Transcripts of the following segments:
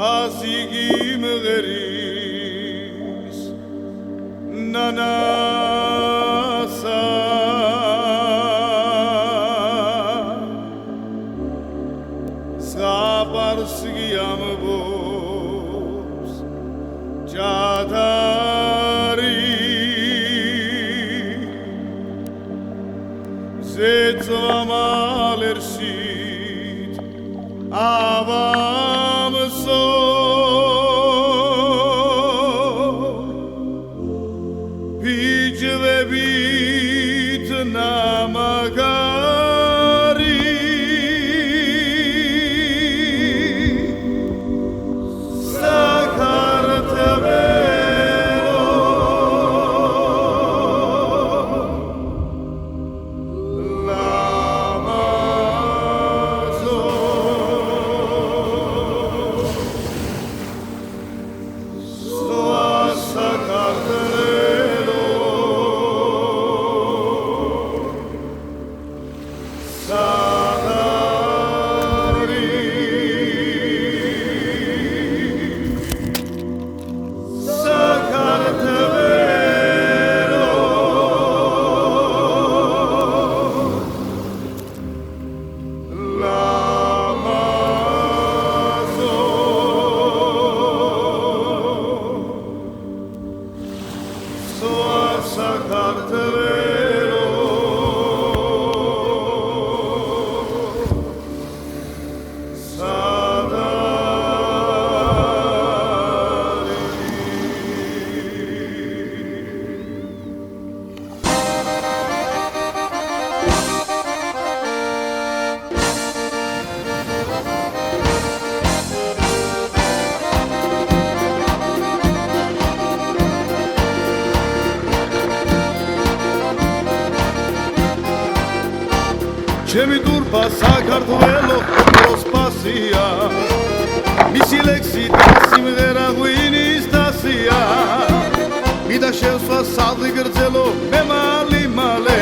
ხაზიგი მღერის ნანასა ზაბარს გიამბობს ჯადარი ზეწვამალერშით ავამსო ბიჯვებით ნამაგარი ჩემი დურბა საქართველო პროსპასია მისი ლექსი და სიმღერა ღვინის დასია მიდა შევსვა სავდი გრძელო მე მალე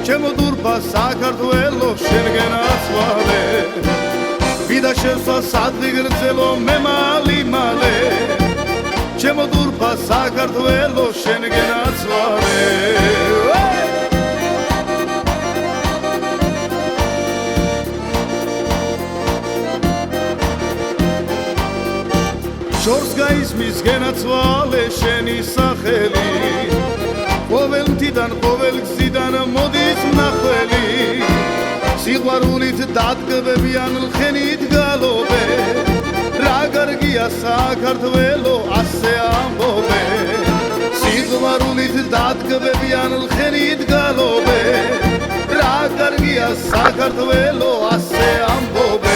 ჩემო დურბა საქართველო შენგენ ასვალე მიდა შევსვა სავდი გრძელო მე მალე ჩემო დურბა საქართველო შენგენ ასვალე შორს გაისმის გენაცვალე შენი სახელი ყოველ მთიდან ყოველ გზიდან მოდის მნახველი სიყვარულით დადგებებიან ლხენით გალობე რა კარგია საქართველო ასე ამბობე სიყვარულით დადგებებიან ლხენით გალობე რა კარგია საქართველო ასე ამბობე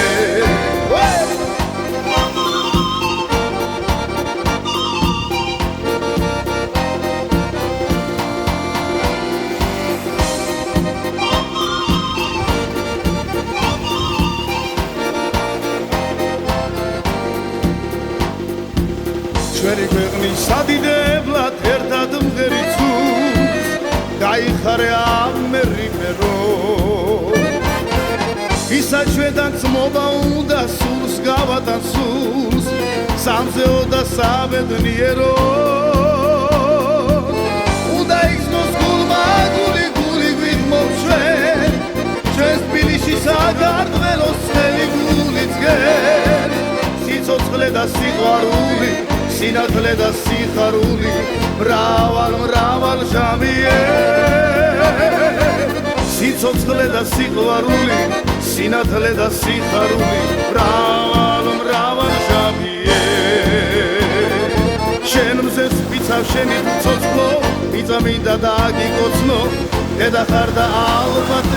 ჩვენი ქვეყნის სადიდებლად ერთად მღერიცუს გაიხარე ამერიმერო ისა ჩვენთან ძმობა უნდა სულს გავატან სულს სამზეო და საბედნიერო უნდა იგზნოს გულმა გული გვითმოვშვენ ჩვენს თბილისში საქართველოს ხელი გულიცგენ სიცოცხლე და სიყვარული სინათლე და სიხარული მრავალ ჟამიე სიცოცხლე და სიყვარული სინათლე და სიხარული მრავალ ჟამიე შენ მზეს ვიცავ შენი ცოცხლო მიწა მინდა დაგიკოცნო დედა ხარ და ალბათ